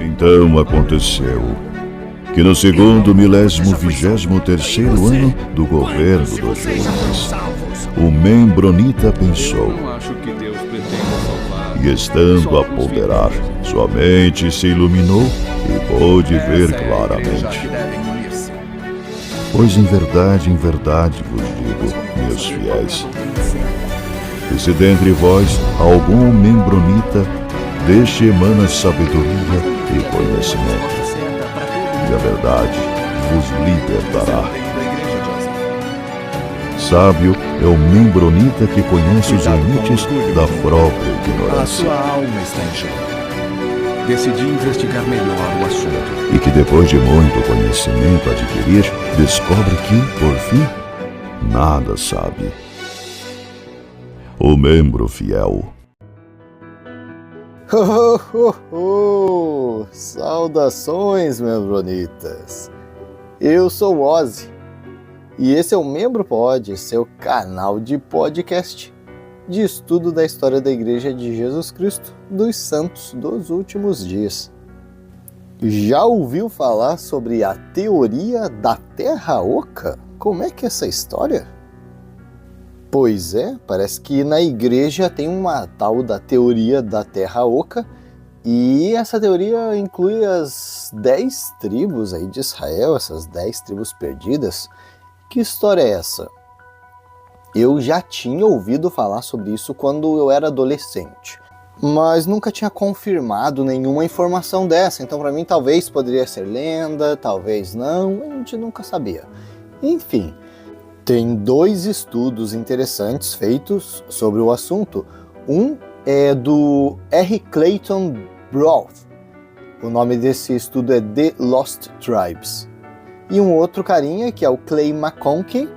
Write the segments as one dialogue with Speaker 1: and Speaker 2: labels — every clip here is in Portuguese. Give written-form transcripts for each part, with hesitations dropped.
Speaker 1: Então aconteceu que no segundo 1023º ano do governo do Jonas, o Membronita pensou, e estando a ponderar, sua mente se iluminou e pôde ver claramente. Pois em verdade vos digo, meus fiéis, que se dentre vós algum membronita, deste emana sabedoria e conhecimento, e a verdade vos libertará. Sábio é o membronita que conhece os limites da própria ignorância.
Speaker 2: A sua alma está em jogo. Decidi investigar melhor o assunto.
Speaker 1: E que depois de muito conhecimento adquirir, descobre que, por fim, nada sabe. O membro fiel.
Speaker 3: Saudações, membronitas! Eu sou o Ozzy, e esse é o Membro Pod, seu canal de podcast de estudo da história da Igreja de Jesus Cristo dos Santos dos Últimos Dias. Já ouviu falar sobre a teoria da Terra Oca? Como é que é essa história? Pois é, parece que na igreja tem uma tal da teoria da Terra Oca, e essa teoria inclui as 10 tribos aí de Israel, essas 10 tribos perdidas. Que história é essa? Eu já tinha ouvido falar sobre isso quando eu era adolescente, mas nunca tinha confirmado nenhuma informação dessa, então para mim talvez poderia ser lenda, talvez não, a gente nunca sabia. Enfim, tem 2 estudos interessantes feitos sobre o assunto. Um é do R. Clayton Brough. O nome desse estudo é The Lost Tribes. E um outro carinha, que é o Clay McConkie.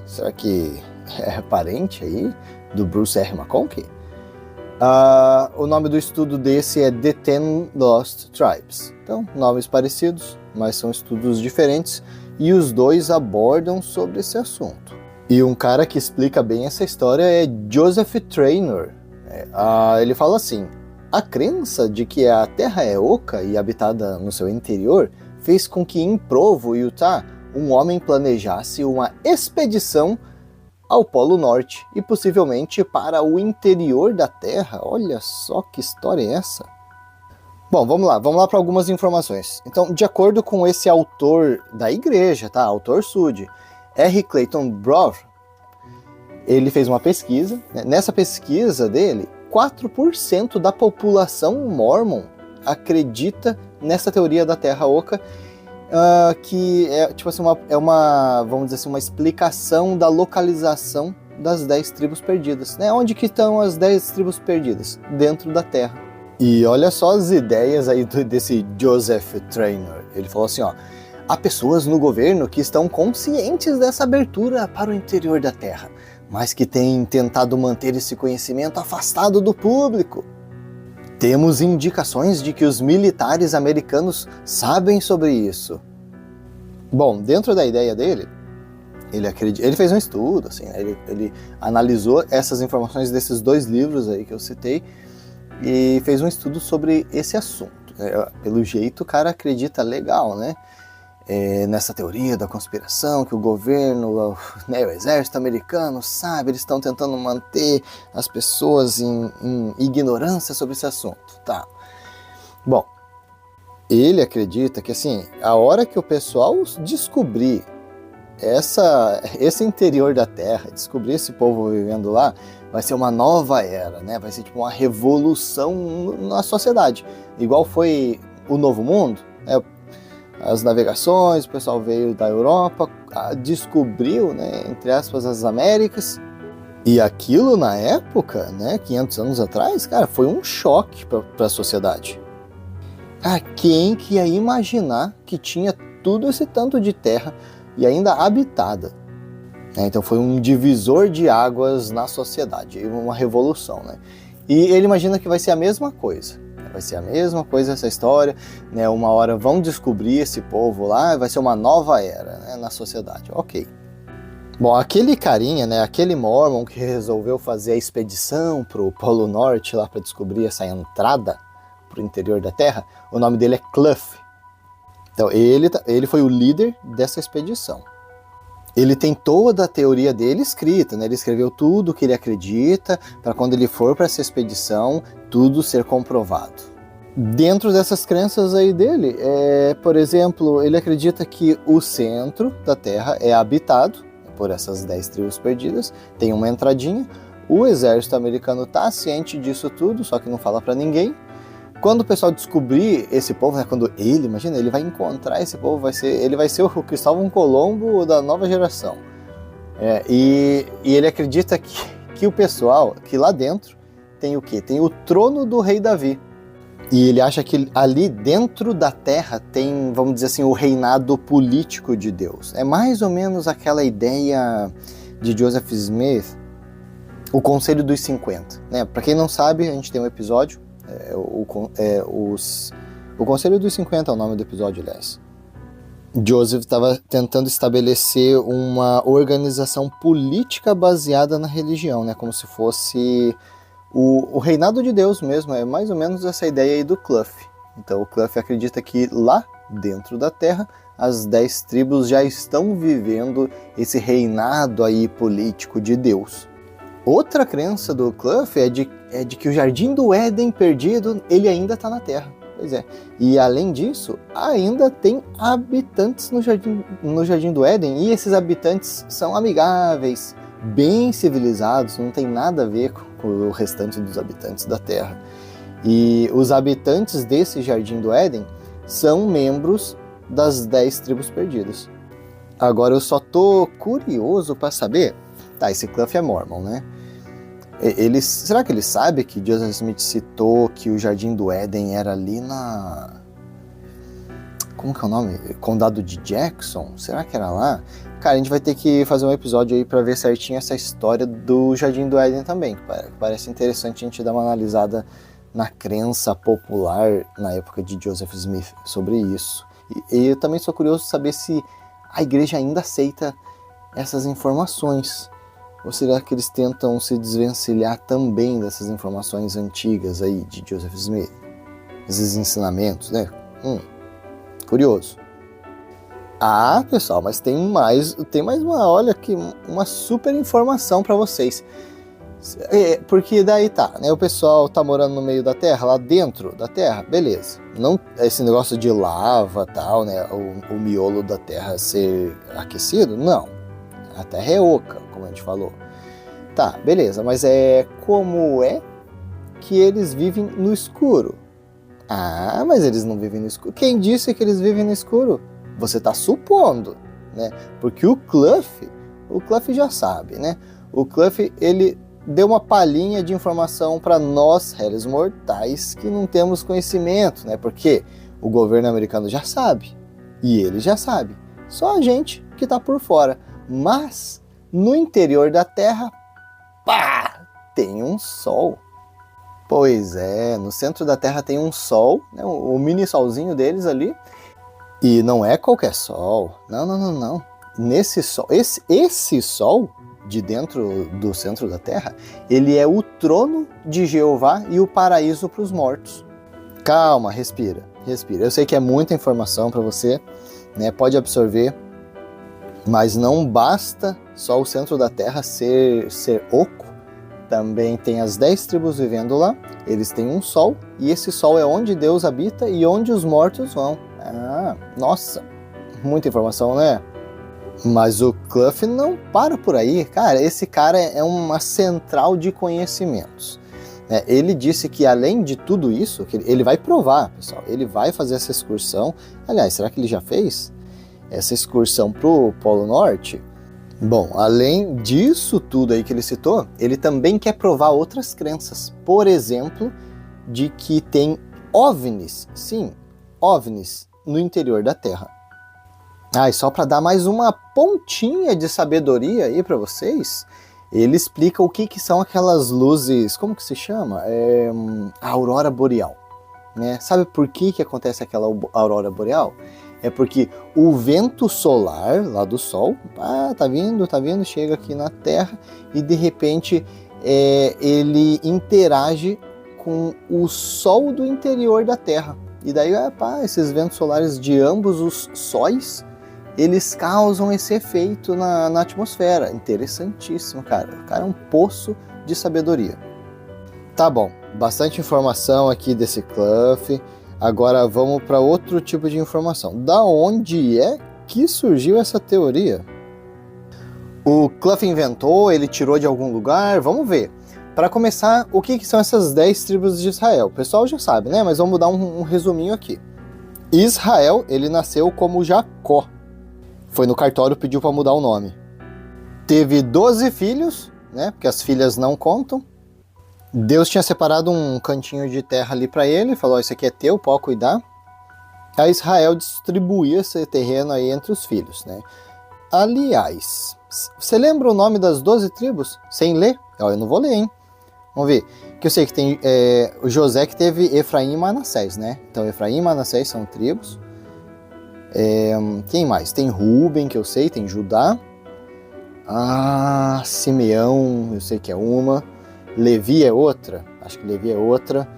Speaker 3: Será que é parente aí do Bruce R. McConkie? O nome do estudo desse é The 10 Lost Tribes. Então, nomes parecidos, mas são estudos diferentes. E os 2 abordam sobre esse assunto. E um cara que explica bem essa história é Joseph Traynor. Ele fala assim: a crença de que a Terra é oca e habitada no seu interior fez com que em Provo, Utah, um homem planejasse uma expedição ao Polo Norte e possivelmente para o interior da Terra. Olha só que história é essa! Bom, vamos lá para algumas informações. Então, de acordo com esse autor da igreja, tá? Autor Sud, R. Clayton Brough, ele fez uma pesquisa. Nessa pesquisa dele, 4% da população mormon acredita nessa teoria da Terra Oca, que é tipo assim, vamos dizer assim, uma explicação da localização das 10 tribos perdidas. Né? Onde que estão as 10 tribos perdidas? Dentro da Terra. E olha só as ideias aí desse Joseph Traynor. Ele falou assim, há pessoas no governo que estão conscientes dessa abertura para o interior da Terra, mas que têm tentado manter esse conhecimento afastado do público. Temos indicações de que os militares americanos sabem sobre isso. Bom, dentro da ideia dele, ele fez um estudo, assim, né? Ele analisou essas informações desses 2 livros aí que eu citei, e fez um estudo sobre esse assunto. Pelo jeito, o cara acredita legal, né? Nessa teoria da conspiração, que o governo, né, o exército americano, sabe, eles estão tentando manter as pessoas em ignorância sobre esse assunto. Tá. Bom, ele acredita que, assim, a hora que o pessoal descobrir esse interior da Terra, descobrir esse povo vivendo lá, vai ser uma nova era, né? Vai ser tipo uma revolução na sociedade. Igual foi o Novo Mundo, né? As navegações, o pessoal veio da Europa, descobriu, né, entre aspas, as Américas. E aquilo na época, né, 500 anos atrás, cara, foi um choque para a sociedade. Quem que ia imaginar que tinha tudo esse tanto de terra e ainda habitada? Então foi um divisor de águas na sociedade, uma revolução, né? E ele imagina que vai ser a mesma coisa. Vai ser a mesma coisa essa história, né? Uma hora vão descobrir esse povo lá, vai ser uma nova era, né, na sociedade. Ok. Bom, aquele carinha, né, aquele mormon que resolveu fazer a expedição pro Polo Norte lá para descobrir essa entrada para o interior da Terra, o nome dele é Clough. Então ele foi o líder dessa expedição. Ele tem toda a teoria dele escrita, né? Ele escreveu tudo o que ele acredita para quando ele for para essa expedição, tudo ser comprovado. Dentro dessas crenças aí dele, por exemplo, ele acredita que o centro da Terra é habitado por essas 10 tribos perdidas, tem uma entradinha, o exército americano está ciente disso tudo, só que não fala para ninguém. Quando o pessoal descobrir esse povo, né, quando imagina, ele vai encontrar esse povo, ele vai ser o Cristóvão Colombo da nova geração. E ele acredita que o pessoal, que lá dentro, tem o quê? Tem o trono do rei Davi. E ele acha que ali dentro da Terra tem, vamos dizer assim, o reinado político de Deus. É mais ou menos aquela ideia de Joseph Smith, o Conselho dos 50. Né? Para quem não sabe, a gente tem um episódio, o Conselho dos 50 é o nome do episódio, aliás. Joseph estava tentando estabelecer uma organização política baseada na religião, né? Como se fosse o reinado de Deus mesmo, é mais ou menos essa ideia aí do Clough. Então o Clough acredita que lá dentro da Terra, as 10 tribos já estão vivendo esse reinado aí político de Deus. Outra crença do Clough é de que o Jardim do Éden perdido, ele ainda está na Terra. Pois é. E além disso, ainda tem habitantes no Jardim do Éden, e esses habitantes são amigáveis, bem civilizados, não tem nada a ver com o restante dos habitantes da Terra. E os habitantes desse Jardim do Éden são membros das 10 tribos perdidas. Agora eu só tô curioso para saber, esse Clough é mormon, né? Será que ele sabe que Joseph Smith citou que o Jardim do Éden era ali como que é o nome? Condado de Jackson? Será que era lá? Cara, a gente vai ter que fazer um episódio aí para ver certinho essa história do Jardim do Éden também. Parece interessante a gente dar uma analisada na crença popular na época de Joseph Smith sobre isso. E eu também sou curioso de saber se a igreja ainda aceita essas informações. Ou será que eles tentam se desvencilhar também dessas informações antigas aí de Joseph Smith? Esses ensinamentos, né? Curioso. Pessoal, mas tem mais olha aqui, uma super informação para vocês. Porque daí né? O pessoal tá morando no meio da Terra, lá dentro da Terra, beleza. Não esse negócio de lava, tal, né? O miolo da Terra ser aquecido, não. A Terra é oca, como a gente falou. Tá, beleza, mas como é que eles vivem no escuro? Mas eles não vivem no escuro. Quem disse que eles vivem no escuro? Você está supondo, né? Porque o Clough já sabe, né? O Clough, ele deu uma palhinha de informação para nós, réis mortais, que não temos conhecimento, né? Porque o governo americano já sabe, e ele já sabe. Só a gente que está por fora. Mas, no interior da Terra, tem um sol. Pois é, no centro da Terra tem um sol, né? O mini solzinho deles ali. E não é qualquer sol, não. Nesse sol, esse sol de dentro do centro da Terra, ele é o trono de Jeová e o paraíso para os mortos. Calma, respira. Eu sei que é muita informação para você, né? Pode absorver, mas não basta só o centro da Terra ser oco. Também tem as 10 tribos vivendo lá, eles têm um sol, e esse sol é onde Deus habita e onde os mortos vão. Nossa, muita informação, né? Mas o Clough não para por aí. Cara, esse cara é uma central de conhecimentos. Ele disse que além de tudo isso, que ele vai provar, pessoal, ele vai fazer essa excursão. Aliás, será que ele já fez essa excursão pro Polo Norte? Bom, além disso tudo aí que ele citou, ele também quer provar outras crenças. Por exemplo, de que tem OVNIs, sim, OVNIs no interior da Terra. E só para dar mais uma pontinha de sabedoria aí para vocês, ele explica o que são aquelas luzes, como que se chama? A aurora boreal, né? Sabe por que acontece aquela aurora boreal? É porque o vento solar lá do Sol, tá vindo, chega aqui na Terra e de repente ele interage com o Sol do interior da Terra. E daí, esses ventos solares de ambos os sóis, eles causam esse efeito na atmosfera. Interessantíssimo, cara. O cara é um poço de sabedoria. Tá bom, bastante informação aqui desse Clough. Agora vamos para outro tipo de informação. Da onde é que surgiu essa teoria? O Clough inventou, ele tirou de algum lugar? Vamos ver. Para começar, o que são essas 10 tribos de Israel? O pessoal já sabe, né? Mas vamos dar um resuminho aqui. Israel, ele nasceu como Jacó. Foi no cartório, pediu para mudar o nome. Teve 12 filhos, né? Porque as filhas não contam. Deus tinha separado um cantinho de terra ali para ele, falou, isso aqui é teu, pode cuidar. Aí Israel distribuía esse terreno aí entre os filhos, né? Aliás, você lembra o nome das 12 tribos? Sem ler? Eu não vou ler, hein? Vamos ver. Que eu sei que tem o José que teve Efraim e Manassés, né? Então Efraim e Manassés são tribos. Quem mais? Tem Ruben, que eu sei, tem Judá. Simeão, eu sei que é uma. Levi é outra. Acho que Levi é outra.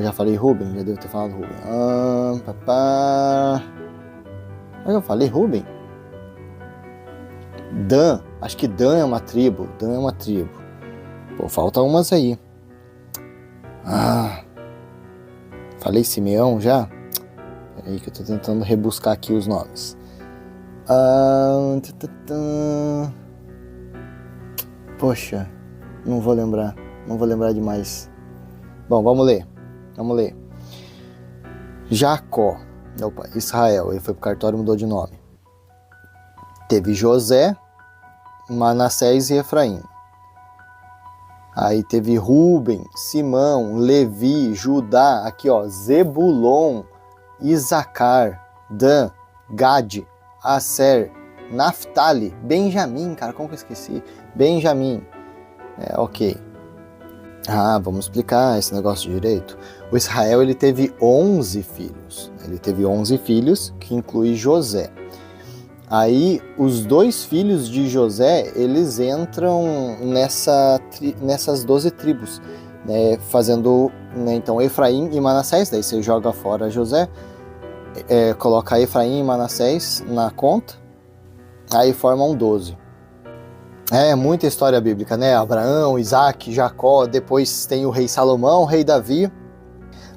Speaker 3: Já falei Ruben? Já devo ter falado Ruben. Mas eu falei Ruben? Dan. Acho que Dan é uma tribo. Pô, falta umas aí. Falei Simeão já? Peraí que eu tô tentando rebuscar aqui os nomes. Poxa, não vou lembrar demais. Bom, vamos ler. Jacó, Israel, ele foi pro cartório e mudou de nome. Teve José, Manassés e Efraim. Aí teve Ruben, Simão, Levi, Judá, aqui ó, Zebulon, Isacar, Dan, Gade, Aser, Naftali, Benjamim, cara, como que eu esqueci? Benjamim, ok. Vamos explicar esse negócio direito. O Israel, ele teve 11 filhos. Ele teve 11 filhos, que inclui José. Aí, os 2 filhos de José, eles entram nessas 12 tribos, né, fazendo, né, então, Efraim e Manassés. Daí você joga fora José, coloca Efraim e Manassés na conta, aí formam 12. Muita história bíblica, né? Abraão, Isaac, Jacó, depois tem o rei Salomão, o rei Davi.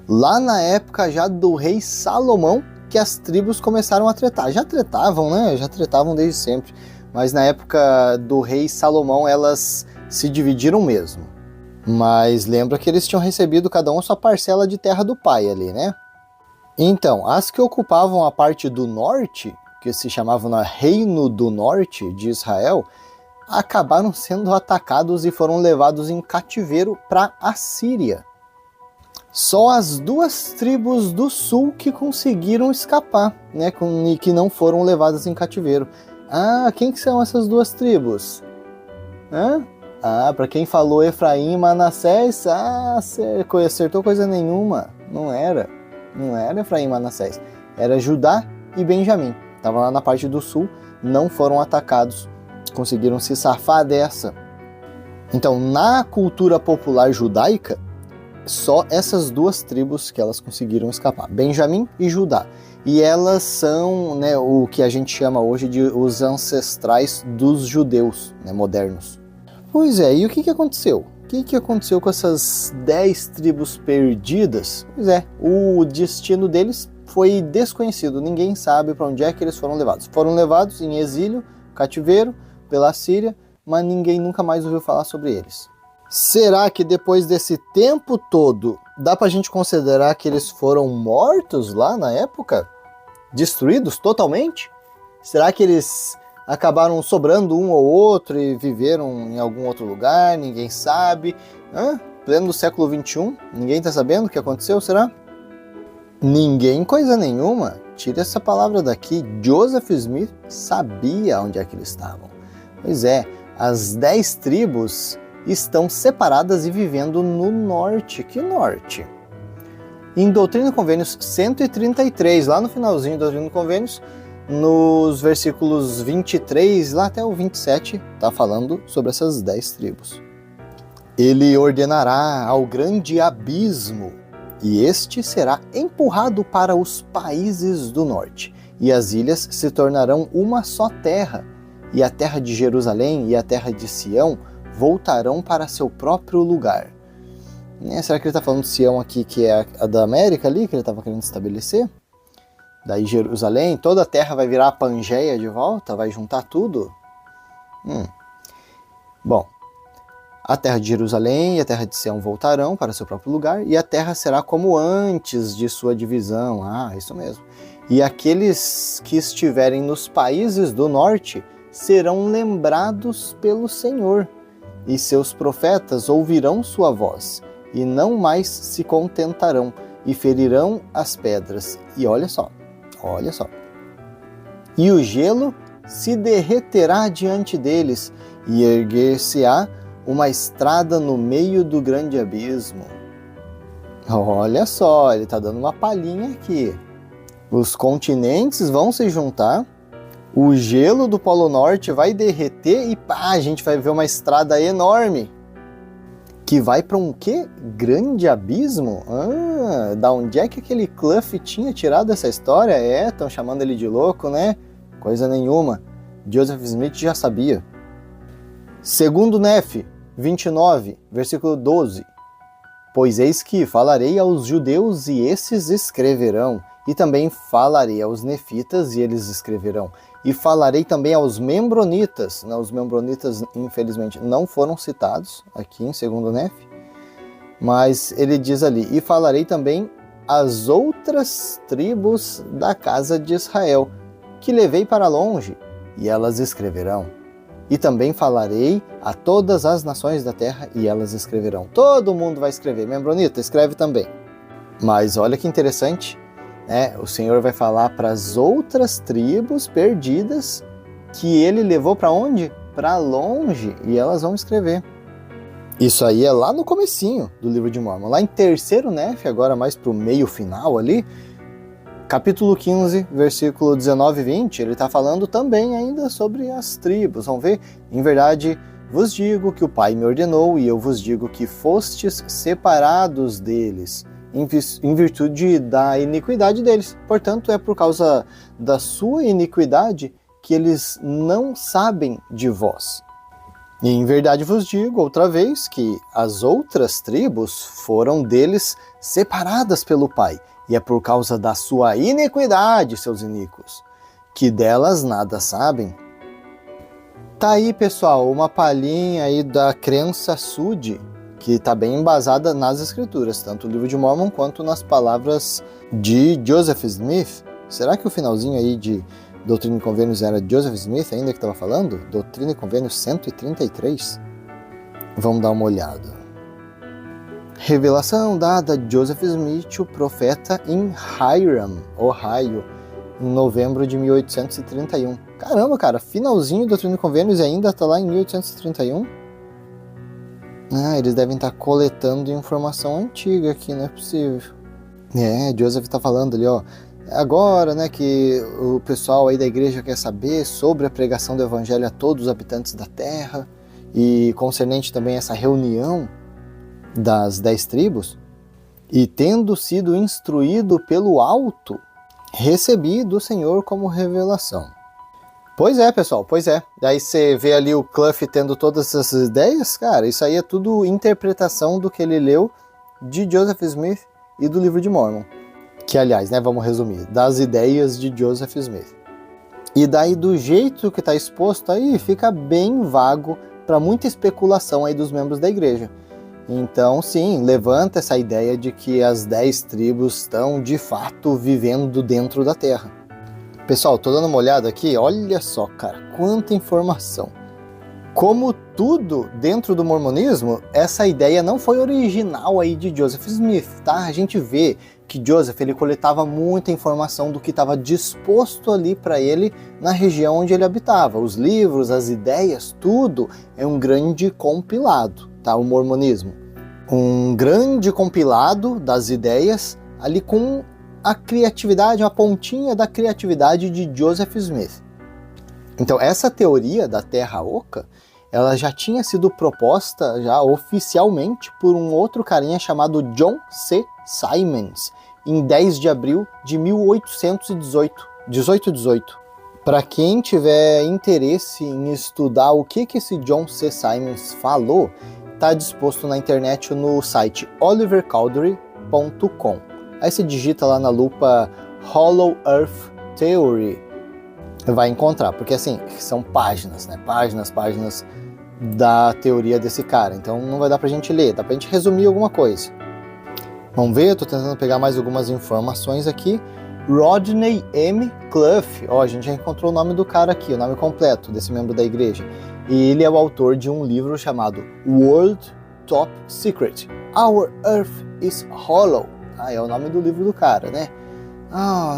Speaker 3: Lá na época já do rei Salomão, que as tribos começaram a tretar. Já tretavam, né? Já tretavam desde sempre. Mas na época do rei Salomão, elas se dividiram mesmo. Mas lembra que eles tinham recebido cada um sua parcela de terra do pai ali, né? Então, as que ocupavam a parte do norte, que se chamavam Reino do Norte de Israel, acabaram sendo atacados e foram levados em cativeiro para a Síria. Só as 2 tribos do sul que conseguiram escapar, né, e que não foram levadas em cativeiro. Quem que são essas 2 tribos? Para quem falou Efraim e Manassés, acertou coisa nenhuma. Não era Efraim e Manassés. Era Judá e Benjamim. Estavam lá na parte do sul, não foram atacados. Conseguiram se safar dessa. Então, na cultura popular judaica, só essas 2 tribos que elas conseguiram escapar, Benjamim e Judá. E elas são, né, o que a gente chama hoje de os ancestrais dos judeus, né, modernos. Pois é, e o que aconteceu? O que aconteceu com essas 10 tribos perdidas? Pois é, o destino deles foi desconhecido. Ninguém sabe para onde é que eles foram levados. Foram levados em exílio, cativeiro, pela Síria, mas ninguém nunca mais ouviu falar sobre eles. Será que depois desse tempo todo, dá pra gente considerar que eles foram mortos lá na época? Destruídos totalmente? Será que eles acabaram sobrando um ou outro e viveram em algum outro lugar? Ninguém sabe. Pleno do século XXI, ninguém tá sabendo o que aconteceu, será? Ninguém coisa nenhuma. Tira essa palavra daqui. Joseph Smith sabia onde é que eles estavam. Pois é, as 10 tribos estão separadas e vivendo no norte. Que norte? Em Doutrina e Convênios 133, lá no finalzinho da Doutrina e Convênios, nos versículos 23 lá até o 27, está falando sobre essas 10 tribos. Ele ordenará ao grande abismo, e este será empurrado para os países do norte, e as ilhas se tornarão uma só terra, e a terra de Jerusalém e a terra de Sião voltarão para seu próprio lugar. Será que ele está falando de Sião aqui, que é a da América ali, que ele estava querendo estabelecer? Daí Jerusalém, toda a terra vai virar a Pangeia de volta, vai juntar tudo? Bom, a terra de Jerusalém e a terra de Sião voltarão para seu próprio lugar, e a terra será como antes de sua divisão. Isso mesmo. E aqueles que estiverem nos países do norte serão lembrados pelo Senhor, e seus profetas ouvirão sua voz, e não mais se contentarão, e ferirão as pedras. E olha só. E o gelo se derreterá diante deles, e erguer-se-á uma estrada no meio do grande abismo. Olha só, ele está dando uma palhinha aqui. Os continentes vão se juntar, o gelo do Polo Norte vai derreter e a gente vai ver uma estrada enorme. Que vai para um quê? Grande abismo? Da onde é que aquele Clough tinha tirado essa história? Estão chamando ele de louco, né? Coisa nenhuma. Joseph Smith já sabia. Segundo Nefe 29, versículo 12. Pois eis que falarei aos judeus e esses escreverão, e também falarei aos nefitas e eles escreverão, e falarei também aos membronitas. Os membronitas, infelizmente, não foram citados aqui em segundo Nefe, mas ele diz ali, e falarei também às outras tribos da casa de Israel, que levei para longe, e elas escreverão. E também falarei a todas as nações da terra, e elas escreverão. Todo mundo vai escrever. Membronita, escreve também. Mas olha que interessante, né? O Senhor vai falar para as outras tribos perdidas que ele levou para onde? Para longe, e elas vão escrever. Isso aí é lá no comecinho do livro de Mórmon. Lá em terceiro Nefe, agora mais para o meio final ali, capítulo 15, versículo 19 e 20, ele está falando também ainda sobre as tribos. Vamos ver? Em verdade, vos digo que o Pai me ordenou, e eu vos digo que fostes separados deles, em virtude da iniquidade deles. Portanto, é por causa da sua iniquidade que eles não sabem de vós. E em verdade vos digo outra vez que as outras tribos foram deles separadas pelo Pai, e é por causa da sua iniquidade, seus iníquos, que delas nada sabem. Tá aí, pessoal, uma palhinha aí da crença Sud, que está bem embasada nas escrituras, tanto no livro de Mórmon quanto nas palavras de Joseph Smith. Será que o finalzinho aí de Doutrina e Convênios era Joseph Smith ainda que estava falando? Doutrina e Convênios 133? Vamos dar uma olhada. Revelação dada a Joseph Smith, o profeta, em Hiram, Ohio, em novembro de 1831. Caramba, cara, finalzinho do Doutrina e Convênios e ainda está lá em 1831? Eles devem estar coletando informação antiga aqui, não é possível. Joseph está falando ali, agora, né, que o pessoal aí da igreja quer saber sobre a pregação do evangelho a todos os habitantes da terra, e concernente também essa reunião das 10 tribos, e tendo sido instruído pelo alto, recebi do Senhor como revelação. Pois é, pessoal, pois é. Daí você vê ali o Clough tendo todas essas ideias, cara, isso aí é tudo interpretação do que ele leu de Joseph Smith e do livro de Mórmon. Que, aliás, né, vamos resumir, das ideias de Joseph Smith. E daí, do jeito que está exposto aí, fica bem vago para muita especulação aí dos membros da igreja. Então, sim, levanta essa ideia de que as 10 tribos estão, de fato, vivendo dentro da terra. Pessoal, tô dando uma olhada aqui, olha só, cara, quanta informação. Como tudo dentro do mormonismo, essa ideia não foi original aí de Joseph Smith, tá? A gente vê que Joseph, ele coletava muita informação do que estava disposto ali para ele na região onde ele habitava. Os livros, as ideias, tudo é um grande compilado, tá? O mormonismo. Um grande compilado das ideias ali com a criatividade, uma pontinha da criatividade de Joseph Smith. Então, essa teoria da Terra Oca, ela já tinha sido proposta já oficialmente por um outro carinha chamado John C. Symonds, em 10 de abril de 1818. Para quem tiver interesse em estudar o que esse John C. Symonds falou, está disposto na internet no site olivercowdery.com. Aí você digita lá na lupa Hollow Earth Theory, vai encontrar, porque assim, são páginas, né? Páginas da teoria desse cara, então não vai dar pra gente ler, dá pra gente resumir alguma coisa. Vamos ver, eu tô tentando pegar mais algumas informações aqui. Rodney M. Clough, ó, a gente já encontrou o nome do cara aqui, o nome completo desse membro da igreja. E ele é o autor de um livro chamado World Top Secret, Our Earth is Hollow. É o nome do livro do cara, né?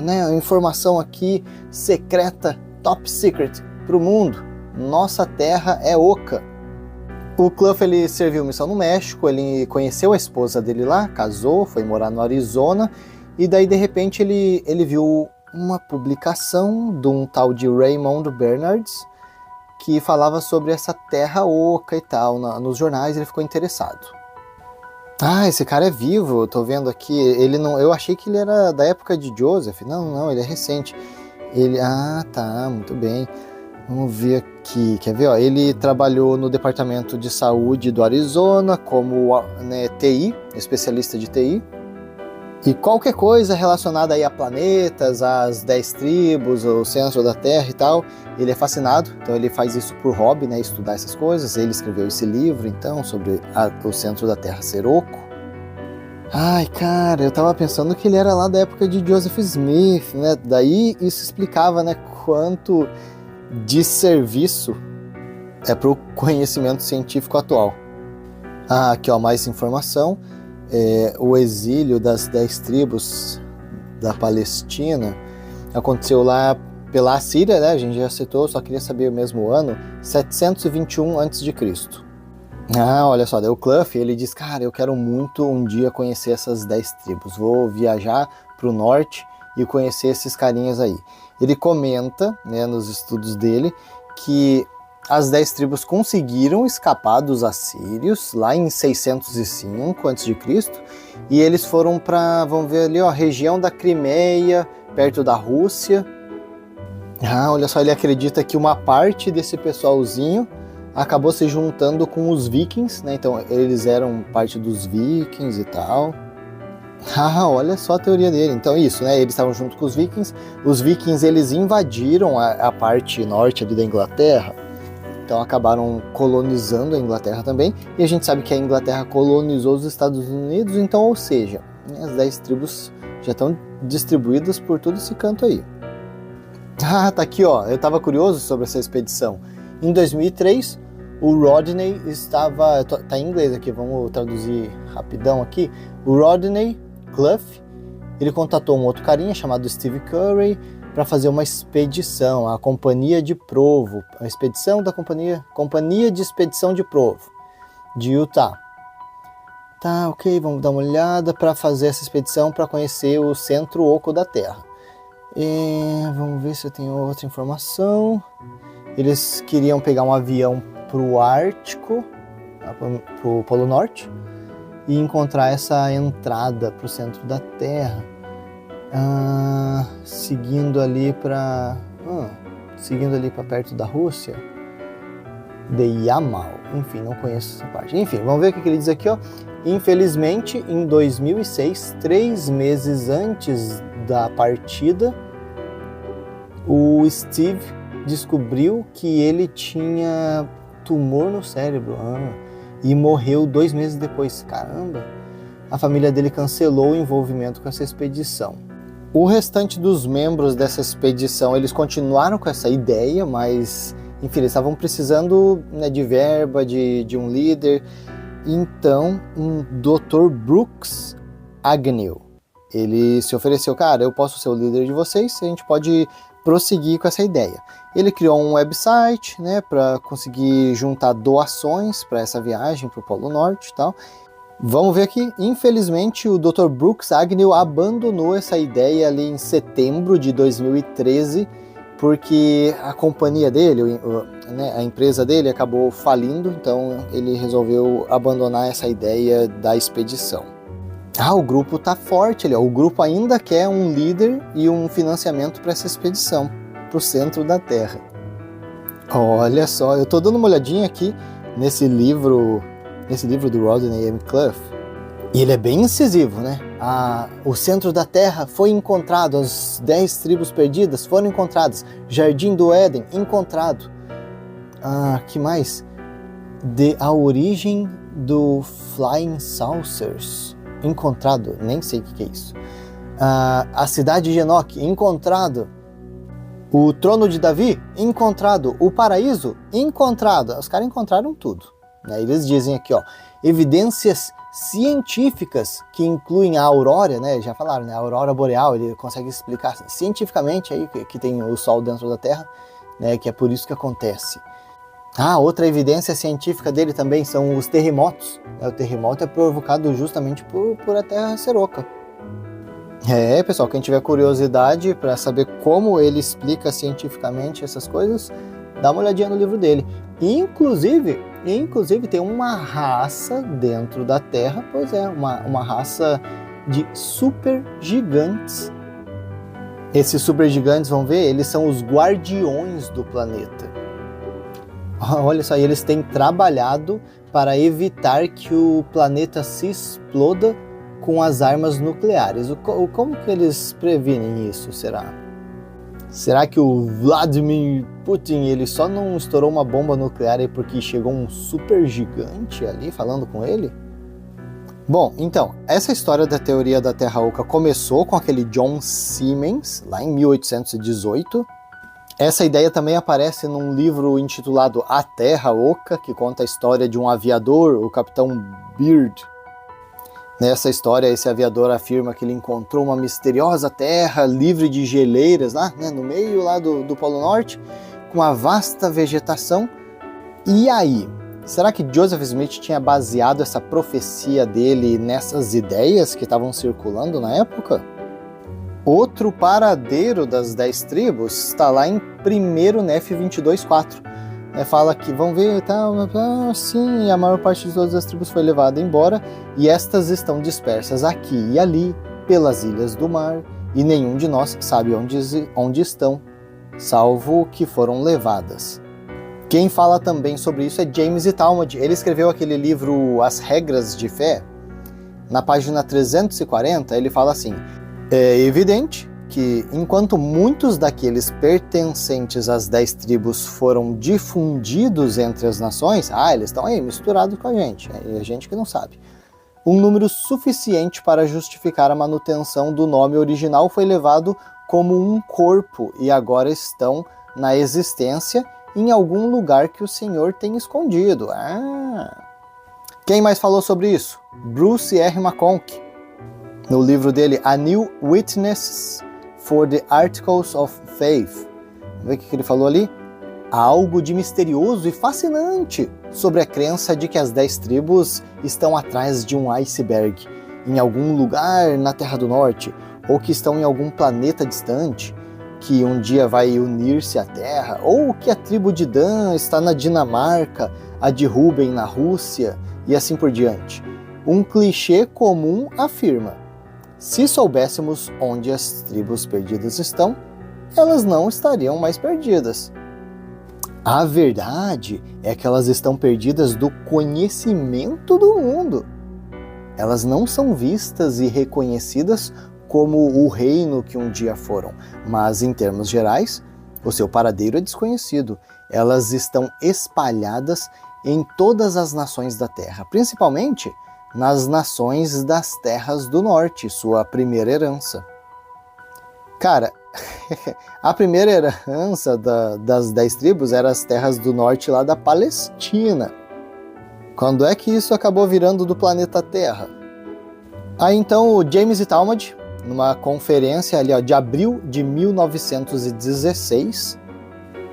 Speaker 3: Né, informação aqui secreta, top secret pro mundo. Nossa Terra é oca. O Clough, ele serviu missão no México, ele conheceu a esposa dele lá, casou, foi morar no Arizona, e daí de repente ele viu uma publicação de um tal de Raymond Bernards, que falava sobre essa terra oca e tal, nos jornais, ele ficou interessado. Esse cara é vivo, eu tô vendo aqui, ele não, eu achei que ele era da época de Joseph, não, ele é recente. Ele, tá, muito bem, vamos ver aqui, quer ver, ó, ele trabalhou no Departamento de Saúde do Arizona como TI, especialista de TI, e qualquer coisa relacionada aí a planetas, às 10 tribos, o centro da Terra e tal, ele é fascinado, então ele faz isso por hobby, né, estudar essas coisas. Ele escreveu esse livro, então, sobre o centro da Terra ser oco. Cara, eu tava pensando que ele era lá da época de Joseph Smith, né, daí isso explicava, né, quanto de serviço é pro conhecimento científico atual. Aqui, ó, mais informação. O exílio das 10 tribos da Palestina aconteceu lá pela Assíria, né? A gente já citou, só queria saber o mesmo ano, 721 a.C. Olha só, daí o Clough, ele diz, cara, eu quero muito um dia conhecer essas 10 tribos, vou viajar para o norte e conhecer esses carinhas aí. Ele comenta, né, nos estudos dele, que as 10 tribos conseguiram escapar dos assírios lá em 605 a.C. e eles foram para, vamos ver ali, ó, a região da Crimeia, perto da Rússia. Olha só, ele acredita que uma parte desse pessoalzinho acabou se juntando com os vikings, né? Então eles eram parte dos vikings e tal. Olha só a teoria dele. Então isso, né? Eles estavam junto com os vikings. Os vikings, eles invadiram a parte norte ali da Inglaterra. Então acabaram colonizando a Inglaterra também, e a gente sabe que a Inglaterra colonizou os Estados Unidos, então, ou seja, as 10 tribos já estão distribuídas por todo esse canto aí. Tá aqui, ó, eu estava curioso sobre essa expedição. Em 2003, o Rodney estava, tá em inglês aqui, vamos traduzir rapidão aqui. O Rodney Clough, ele contatou um outro carinha chamado Steve Curry, para fazer uma expedição, a Companhia de Provo, a expedição da Companhia de Expedição de Provo, de Utah. Tá, ok, vamos dar uma olhada para fazer essa expedição para conhecer o centro oco da Terra. Vamos ver se eu tenho outra informação. Eles queriam pegar um avião para o Ártico, para o Polo Norte, e encontrar essa entrada para o centro da Terra. Seguindo ali para perto da Rússia, de Yamal, enfim, não conheço essa parte. Enfim, vamos ver o que ele diz aqui, ó. Infelizmente, em 2006, 3 meses antes da partida, o Steve descobriu que ele tinha tumor no cérebro e morreu 2 meses depois. Caramba! A família dele cancelou o envolvimento com essa expedição. O restante dos membros dessa expedição, eles continuaram com essa ideia, mas, enfim, eles estavam precisando, né, de verba, de um líder. Então, um Dr. Brooks Agnew, ele se ofereceu, cara, eu posso ser o líder de vocês, a gente pode prosseguir com essa ideia. Ele criou um website, né, para conseguir juntar doações para essa viagem para o Polo Norte e tal. Vamos ver aqui, infelizmente o Dr. Brooks Agnew abandonou essa ideia ali em setembro de 2013 porque a companhia dele, a empresa dele acabou falindo, então ele resolveu abandonar essa ideia da expedição. O grupo tá forte ali, ó. O grupo ainda quer um líder e um financiamento para essa expedição, para o centro da Terra. Olha só, eu tô dando uma olhadinha aqui nesse livro do Rodney M. Clough, e ele é bem incisivo, né? O centro da Terra foi encontrado, as 10 tribos perdidas foram encontradas, Jardim do Éden encontrado. Que mais? A origem do Flying Saucers encontrado, nem sei o que é isso. A cidade de Enoque encontrado. O trono de Davi encontrado. O paraíso encontrado. Os caras encontraram tudo. Eles dizem aqui, ó, evidências científicas que incluem a aurora, né? Já falaram, né? A aurora boreal, ele consegue explicar cientificamente aí que tem o Sol dentro da Terra, né? Que é por isso que acontece. Outra evidência científica dele também são os terremotos. O terremoto é provocado justamente por a Terra ser oca. Pessoal, quem tiver curiosidade para saber como ele explica cientificamente essas coisas, dá uma olhadinha no livro dele. Inclusive tem uma raça dentro da Terra, uma raça de supergigantes. Esses supergigantes, vão ver, eles são os guardiões do planeta. Olha só, eles têm trabalhado para evitar que o planeta se exploda com as armas nucleares. Como que eles previnem isso, será? Será que o Vladimir Putin ele só não estourou uma bomba nuclear aí porque chegou um super gigante ali falando com ele? Bom, então, essa história da teoria da Terra Oca começou com aquele John Siemens, lá em 1818. Essa ideia também aparece num livro intitulado A Terra Oca, que conta a história de um aviador, o Capitão Beard. Nessa história, esse aviador afirma que ele encontrou uma misteriosa terra livre de geleiras, lá, né, no meio lá do Polo Norte, com uma vasta vegetação. E aí, será que Joseph Smith tinha baseado essa profecia dele nessas ideias que estavam circulando na época? Outro paradeiro das 10 tribos está lá em 1 Nef 22:4. Fala que, vão ver, sim, a maior parte de todas as tribos foi levada embora, e estas estão dispersas aqui e ali, pelas ilhas do mar, e nenhum de nós sabe onde estão, salvo que foram levadas. Quem fala também sobre isso é James E. Talmage. Ele escreveu aquele livro As Regras de Fé. Na página 340, ele fala assim: é evidente que, enquanto muitos daqueles pertencentes às 10 tribos foram difundidos entre as nações, eles estão aí misturados com a gente que não sabe. Um número suficiente para justificar a manutenção do nome original foi levado como um corpo e agora estão na existência em algum lugar que o Senhor tem escondido. Quem mais falou sobre isso? Bruce R. McConkie, no livro dele A New Witness for the Articles of Faith. Vamos ver o que ele falou ali? Há algo de misterioso e fascinante sobre a crença de que as 10 tribos estão atrás de um iceberg, em algum lugar na Terra do Norte, ou que estão em algum planeta distante, que um dia vai unir-se à Terra, ou que a tribo de Dan está na Dinamarca, a de Ruben na Rússia, e assim por diante. Um clichê comum afirma: se soubéssemos onde as tribos perdidas estão, elas não estariam mais perdidas. A verdade é que elas estão perdidas do conhecimento do mundo. Elas não são vistas e reconhecidas como o reino que um dia foram, mas, em termos gerais, o seu paradeiro é desconhecido. Elas estão espalhadas em todas as nações da Terra, principalmente nas nações das terras do norte, sua primeira herança. Cara, a primeira herança das 10 tribos eram as terras do norte lá da Palestina. Quando é que isso acabou virando do planeta Terra? Aí então o James E. Talmage, numa conferência ali, de abril de 1916,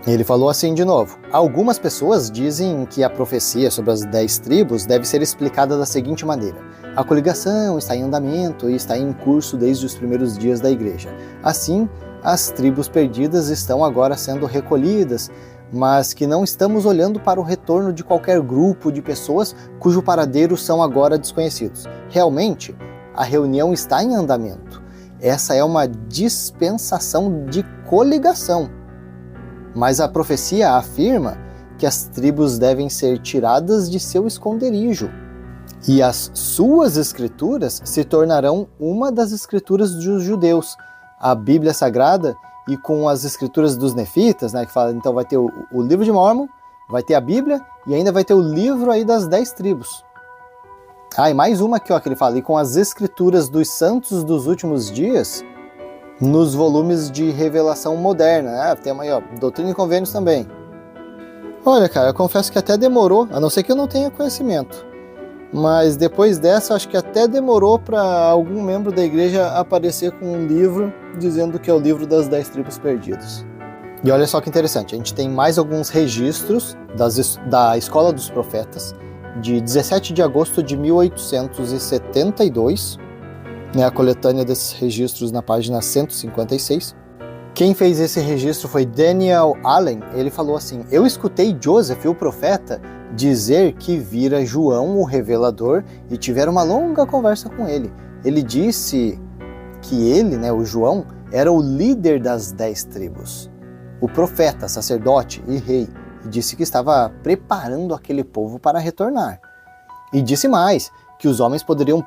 Speaker 3: ele falou assim de novo: algumas pessoas dizem que a profecia sobre as 10 tribos deve ser explicada da seguinte maneira: A coligação está em andamento e está em curso desde os primeiros dias da igreja. Assim, as tribos perdidas estão agora sendo recolhidas, mas que não estamos olhando para o retorno de qualquer grupo de pessoas cujo paradeiro são agora desconhecidos. Realmente, a reunião está em andamento. Essa é uma dispensação de coligação. Mas a profecia afirma que as tribos devem ser tiradas de seu esconderijo. E as suas escrituras se tornarão uma das escrituras dos judeus, a Bíblia Sagrada, e com as escrituras dos nefitas, né, que fala, então vai ter o livro de Mórmon, vai ter a Bíblia e ainda vai ter o livro aí das 10 tribos. E mais uma aqui, ó, que ele fala, e com as escrituras dos santos dos últimos dias, nos volumes de revelação moderna. Tem aí, ó, Doutrina e Convênios também. Olha, cara, eu confesso que até demorou, a não ser que eu não tenha conhecimento. Mas depois dessa, acho que até demorou para algum membro da igreja aparecer com um livro dizendo que é o livro das 10 tribos perdidas. E olha só que interessante, a gente tem mais alguns registros da Escola dos Profetas, de 17 de agosto de 1872, né, a coletânea desses registros na página 156. Quem fez esse registro foi Daniel Allen. Ele falou assim: eu escutei Joseph, o profeta, dizer que vira João, o revelador, e tiveram uma longa conversa com ele. Ele disse que ele, né, o João, era o líder das 10 tribos, o profeta, sacerdote e rei, e disse que estava preparando aquele povo para retornar. E disse mais, que os homens poderiam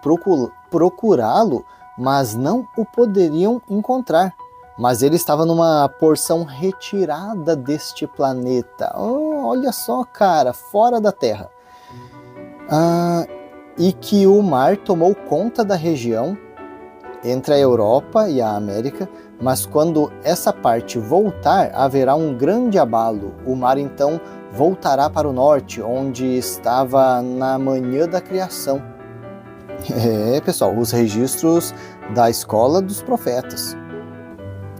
Speaker 3: procurá-lo, mas não o poderiam encontrar. Mas ele estava numa porção retirada deste planeta. Olha só, cara, fora da Terra. E que o mar tomou conta da região entre a Europa e a América, mas quando essa parte voltar, haverá um grande abalo. O mar então voltará para o norte, onde estava na manhã da criação. Pessoal, os registros da Escola dos Profetas.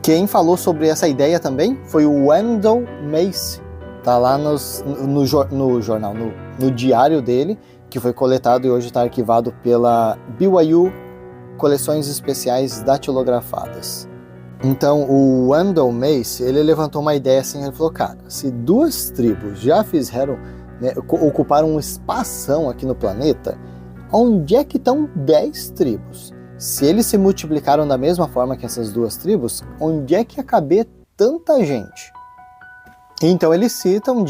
Speaker 3: Quem falou sobre essa ideia também foi o Wendell Macy. Está lá no jornal, no diário dele, que foi coletado e hoje está arquivado pela BYU Coleções Especiais Datilografadas. Então, o Wendell Macy, ele levantou uma ideia assim, ele falou, cara, se 2 tribos já fizeram, né, ocuparam um espação aqui no planeta, onde é que estão 10 tribos? Se eles se multiplicaram da mesma forma que essas 2 tribos, onde é que ia caber tanta gente? Então ele cita um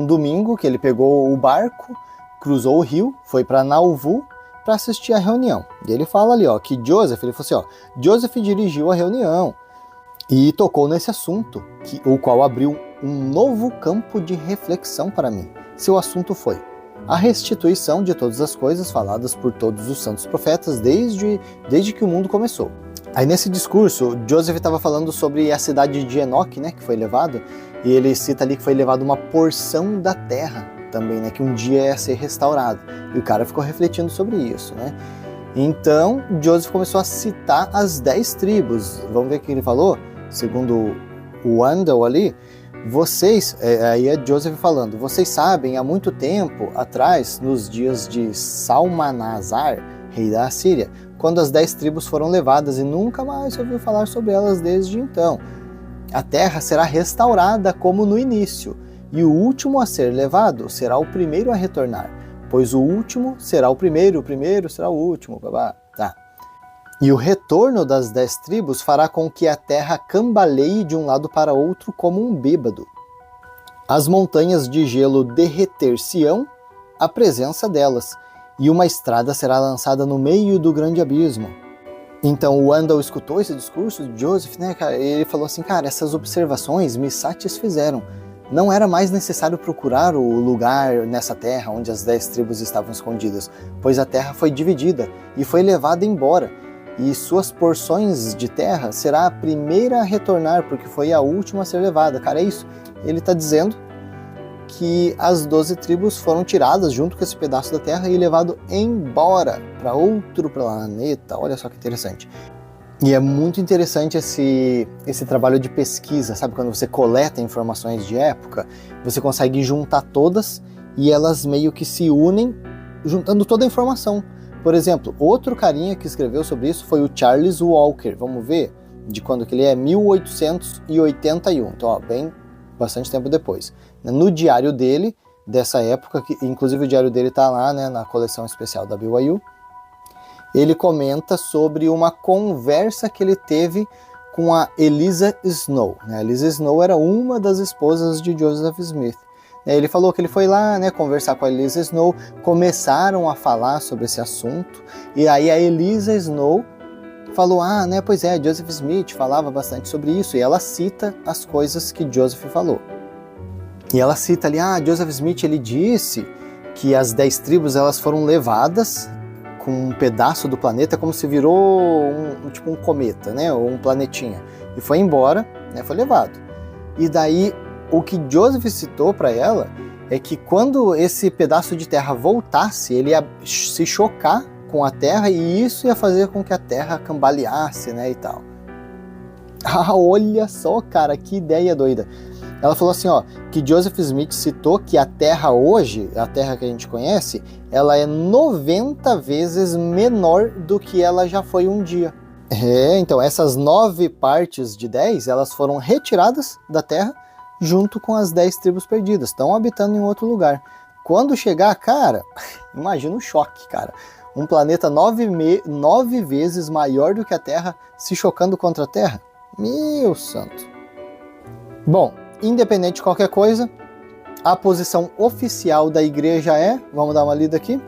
Speaker 3: domingo que ele pegou o barco, cruzou o rio, foi para Nauvoo para assistir a reunião. E ele fala ali, ó, que Joseph, ele falou assim, ó, Joseph dirigiu a reunião e tocou nesse assunto, o qual abriu um novo campo de reflexão para mim. Seu assunto foi a restituição de todas as coisas faladas por todos os santos profetas desde que o mundo começou. Aí nesse discurso, Joseph estava falando sobre a cidade de Enoque, né, que foi levado, e ele cita ali que foi levado uma porção da terra também, né, que um dia ia ser restaurado. E o cara ficou refletindo sobre isso, né? Então, Joseph começou a citar as 10 tribos. Vamos ver o que ele falou? Segundo o Wendell ali, aí é Joseph falando, vocês sabem, há muito tempo atrás, nos dias de Salmanasar, rei da Assíria, quando as 10 tribos foram levadas e nunca mais se ouviu falar sobre elas desde então. A terra será restaurada como no início, e o último a ser levado será o primeiro a retornar, pois o último será o primeiro será o último. Tá. E o retorno das 10 tribos fará com que a terra cambaleie de um lado para outro como um bêbado. As montanhas de gelo derreter-se-ão à presença delas, e uma estrada será lançada no meio do grande abismo. Então o Wendell escutou esse discurso de Joseph, né, cara, e ele falou assim, cara, essas observações me satisfizeram. Não era mais necessário procurar o lugar nessa terra onde as 10 tribos estavam escondidas, pois a terra foi dividida e foi levada embora. E suas porções de terra será a primeira a retornar, porque foi a última a ser levada. Cara, é isso. Ele está dizendo que as 12 tribos foram tiradas junto com esse pedaço da terra e levado embora para outro planeta. Olha só que interessante. E é muito interessante esse trabalho de pesquisa, sabe? Quando você coleta informações de época, você consegue juntar todas e elas meio que se unem, juntando toda a informação. Por exemplo, outro carinha que escreveu sobre isso foi o Charles Walker. Vamos ver de quando que ele é? 1881. Então, ó, bastante tempo depois. No diário dele, dessa época, que inclusive o diário dele está lá, né, na coleção especial da BYU, ele comenta sobre uma conversa que ele teve com a Eliza Snow. A Eliza Snow era uma das esposas de Joseph Smith. Ele falou que ele foi lá, né, conversar com a Eliza Snow, começaram a falar sobre esse assunto, e aí a Eliza Snow falou, né, pois é, Joseph Smith falava bastante sobre isso, e ela cita as coisas que Joseph falou. E ela cita ali, Joseph Smith, ele disse que as 10 tribos elas foram levadas com um pedaço do planeta, como se virou um cometa, né, ou um planetinha, e foi embora, né, foi levado. E daí, o que Joseph citou para ela é que quando esse pedaço de terra voltasse, ele ia se chocar com a terra e isso ia fazer com que a terra cambaleasse, né, e tal. Olha só, cara, que ideia doida. Ela falou assim, que Joseph Smith citou que a Terra hoje, a Terra que a gente conhece, ela é 90 vezes menor do que ela já foi um dia. Então essas 9 partes de 10, elas foram retiradas da Terra junto com as 10 tribos perdidas, estão habitando em outro lugar. Quando chegar, cara, imagina o choque, cara. Um planeta 9 vezes maior do que a Terra se chocando contra a Terra. Meu santo. Bom, independente de qualquer coisa, a posição oficial da igreja é, vamos dar uma lida aqui,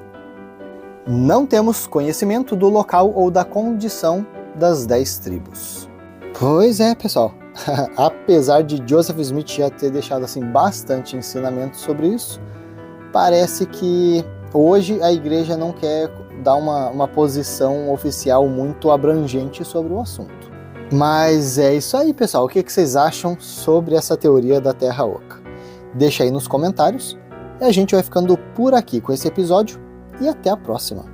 Speaker 3: não temos conhecimento do local ou da condição das 10 tribos. Pois é, pessoal, apesar de Joseph Smith já ter deixado assim, bastante ensinamento sobre isso, parece que hoje a igreja não quer dar uma posição oficial muito abrangente sobre o assunto. Mas é isso aí, pessoal. O que vocês acham sobre essa teoria da Terra Oca? Deixa aí nos comentários. E a gente vai ficando por aqui com esse episódio. E até a próxima.